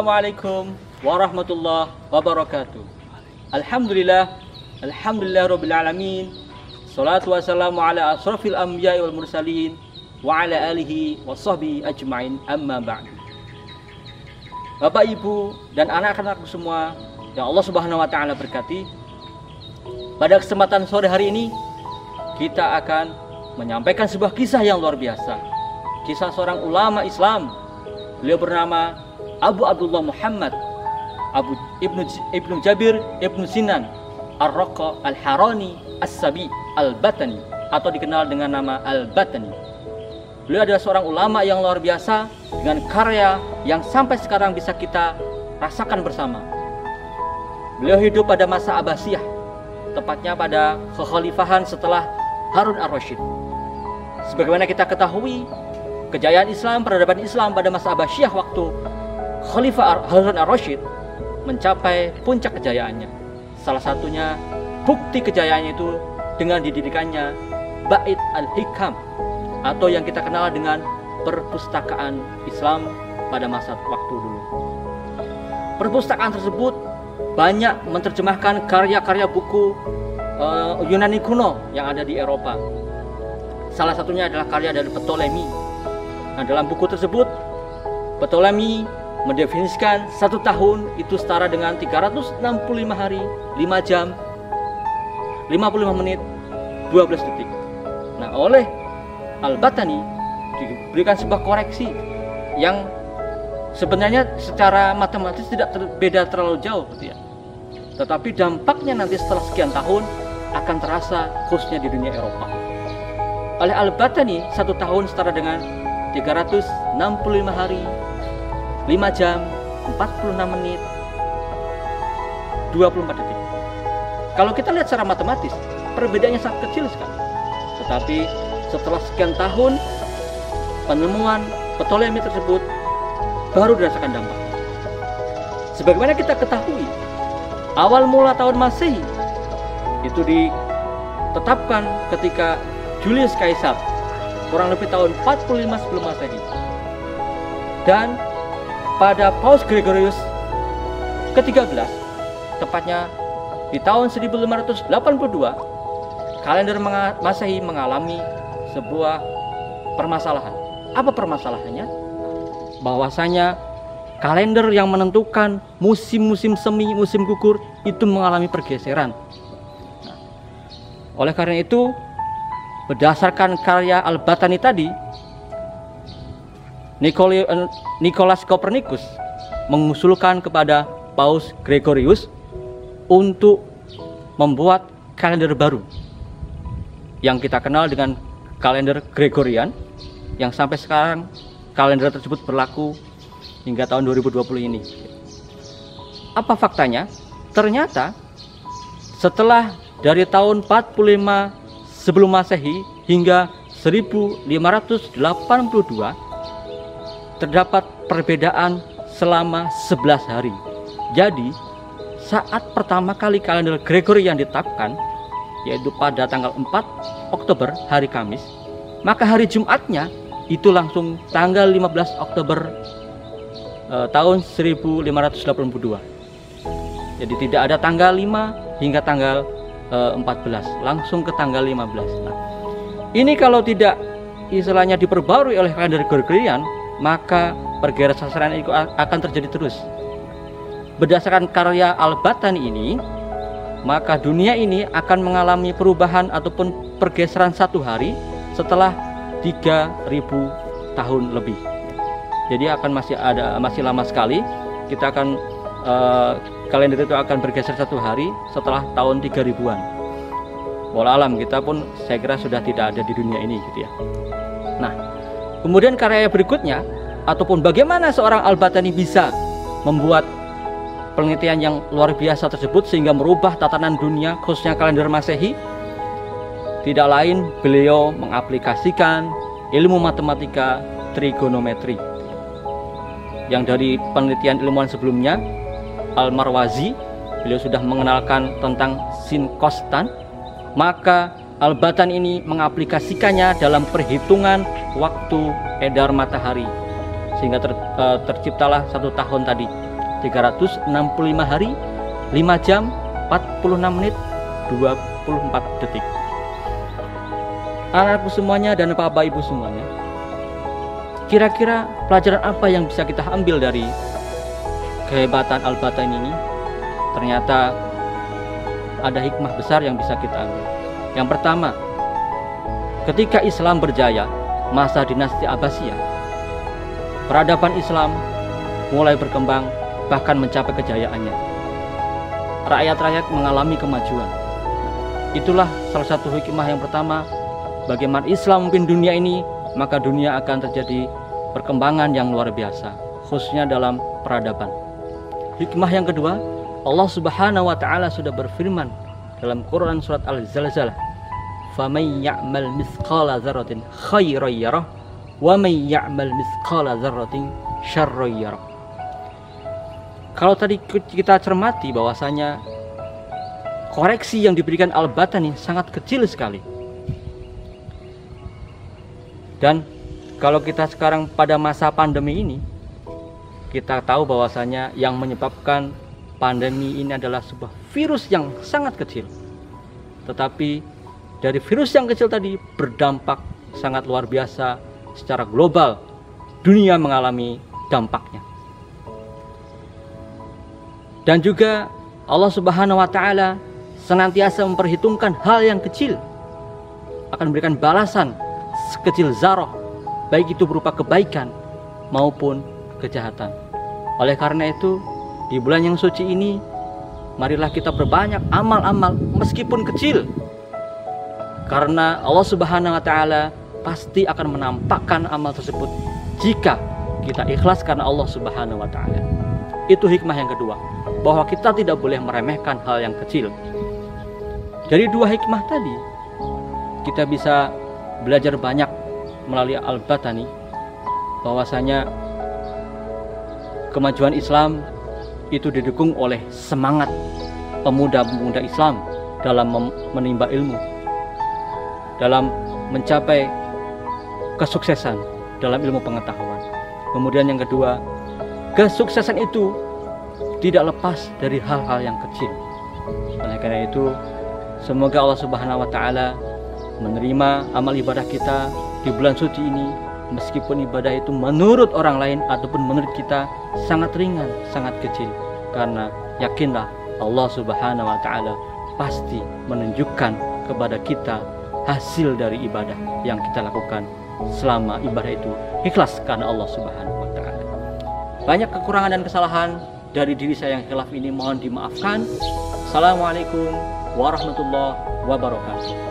Assalamualaikum warahmatullahi wabarakatuh. Alhamdulillah rabbil alamin. Salatu wassalamu ala asrafil anbiya'i wal mursalin wa ala alihi wa sahbihi ajma'in, amma ba'du. Bapak, Ibu, dan anak-anakku semua yang Allah Subhanahu wa taala berkati. Pada kesempatan sore hari ini kita akan menyampaikan sebuah kisah yang luar biasa. Kisah seorang ulama Islam. Beliau bernama Abu Abdullah Muhammad Ibnu Jabir Ibnu Sinan Ar-Raqa Al-Harani As-Sabi Al-Batani, atau dikenal dengan nama Al-Batani. Beliau adalah seorang ulama yang luar biasa dengan karya yang sampai sekarang bisa kita rasakan bersama. Beliau hidup pada masa Abbasiyah, tepatnya pada kekhalifahan setelah Harun Ar-Rasyid. Sebagaimana kita ketahui, kejayaan Islam, peradaban Islam pada masa Abbasiyah waktu Khalifah Harun Ar-Rasyid mencapai puncak kejayaannya. Salah satunya bukti kejayaannya itu dengan didirikannya Bait Al-Hikam, atau yang kita kenal dengan perpustakaan Islam pada masa waktu dulu. Perpustakaan tersebut banyak menerjemahkan karya-karya buku Yunani kuno yang ada di Eropa. Salah satunya adalah karya dari Ptolemy. Nah, dalam buku tersebut Ptolemy mendefinisikan 1 tahun itu setara dengan 365 hari, 5 jam, 55 menit, 12 detik. Nah, oleh Al-Batani diberikan sebuah koreksi yang sebenarnya secara matematis tidak beda terlalu jauh gitu ya. Tetapi dampaknya nanti setelah sekian tahun akan terasa khususnya di dunia Eropa. Oleh Al-Batani 1 tahun setara dengan 365 hari, 5 jam, 46 menit, 24 detik. Kalau kita lihat secara matematis, perbedaannya sangat kecil sekali. Tetapi setelah sekian tahun penemuan Ptolemy tersebut baru dirasakan dampaknya. Sebagaimana kita ketahui, awal mula tahun Masehi itu ditetapkan ketika Julius Caesar, kurang lebih tahun 45 sebelum Masehi. Dan pada Paus Gregorius ke-13, tepatnya di tahun 1582, kalender Masehi mengalami sebuah permasalahan. Apa permasalahannya? Bahwasanya kalender yang menentukan musim-musim semi, musim gugur itu mengalami pergeseran. Nah, oleh karena itu, berdasarkan karya Al-Batani tadi, Nikolaus Kopernikus mengusulkan kepada Paus Gregorius untuk membuat kalender baru yang kita kenal dengan kalender Gregorian, yang sampai sekarang kalender tersebut berlaku hingga tahun 2020 ini. Apa faktanya? Ternyata setelah dari tahun 45 sebelum Masehi hingga 1582 terdapat perbedaan selama 11 hari. Jadi saat pertama kali kalender Gregorian ditetapkan, yaitu pada tanggal 4 Oktober hari Kamis, maka hari Jumatnya itu langsung tanggal 15 Oktober tahun 1582. Jadi tidak ada tanggal 5 hingga tanggal 14, langsung ke tanggal 15. Nah, ini kalau tidak istilahnya diperbarui oleh kalender Gregorian, maka pergeseran itu akan terjadi terus. Berdasarkan karya Al-Batani ini, maka dunia ini akan mengalami perubahan ataupun pergeseran 1 hari setelah 3000 tahun lebih. Jadi akan masih lama sekali. Kita akan kalender itu akan bergeser 1 hari setelah tahun 3000-an. Wallahu alam, kita pun saya kira sudah tidak ada di dunia ini gitu ya. Nah, kemudian karya berikutnya, ataupun bagaimana seorang Al-Batani bisa membuat penelitian yang luar biasa tersebut sehingga merubah tatanan dunia khususnya kalender Masehi. Tidak lain, beliau mengaplikasikan ilmu matematika trigonometri yang dari penelitian ilmuwan sebelumnya, Al-Marwazi, beliau sudah mengenalkan tentang sin cos tan. Maka Al-Batani ini mengaplikasikannya dalam perhitungan waktu edar matahari, sehingga terciptalah 1 tahun tadi 365 hari, 5 jam, 46 menit, 24 detik. Anak-anakku semuanya dan bapak ibu semuanya, kira-kira pelajaran apa yang bisa kita ambil dari kehebatan Al-Batan ini? Ternyata ada hikmah besar yang bisa kita ambil. Yang pertama, ketika Islam berjaya, masa dinasti Abbasiyah, peradaban Islam mulai berkembang bahkan mencapai kejayaannya. Rakyat-rakyat mengalami kemajuan. Itulah salah satu hikmah yang pertama, bagaimana Islam memimpin dunia ini, maka dunia akan terjadi perkembangan yang luar biasa, khususnya dalam peradaban. Hikmah yang kedua, Allah Subhanahu wa taala sudah berfirman dalam Quran surat Al-Zalzalah, "Faman ya'mal mithqala dzarratin khairan yarah wa man ya'mal mithqala dzarratin syarran yarah." Kalau tadi kita cermati bahwasanya koreksi yang diberikan Al-Batan ini sangat kecil sekali. Dan kalau kita sekarang pada masa pandemi ini, kita tahu bahwasanya yang menyebabkan pandemi ini adalah sebuah virus yang sangat kecil. Tetapi dari virus yang kecil tadi berdampak sangat luar biasa secara global. Dunia mengalami dampaknya. Dan juga Allah Subhanahu wa taala senantiasa memperhitungkan hal yang kecil akan memberikan balasan sekecil zarah, baik itu berupa kebaikan maupun kejahatan. Oleh karena itu, di bulan yang suci ini, marilah kita berbanyak amal-amal meskipun kecil. Karena Allah Subhanahu wa taala pasti akan menampakkan amal tersebut jika kita ikhlas karena Allah Subhanahu wa taala. Itu hikmah yang kedua, bahwa kita tidak boleh meremehkan hal yang kecil. Dari dua hikmah tadi, kita bisa belajar banyak melalui Al-Batan, bahwasanya kemajuan Islam itu didukung oleh semangat pemuda-pemuda Islam dalam menimba ilmu, dalam mencapai kesuksesan dalam ilmu pengetahuan. Kemudian yang kedua, kesuksesan itu tidak lepas dari hal-hal yang kecil. Oleh karena itu, semoga Allah Subhanahu wa taala menerima amal ibadah kita di bulan suci ini, meskipun ibadah itu menurut orang lain ataupun menurut kita sangat ringan, sangat kecil. Karena yakinlah Allah Subhanahu wa taala pasti menunjukkan kepada kita hasil dari ibadah yang kita lakukan selama ibadah itu ikhlas karena Allah Subhanahu wa taala. Banyak kekurangan dan kesalahan dari diri saya yang khilaf ini mohon dimaafkan. Assalamualaikum warahmatullahi wabarakatuh.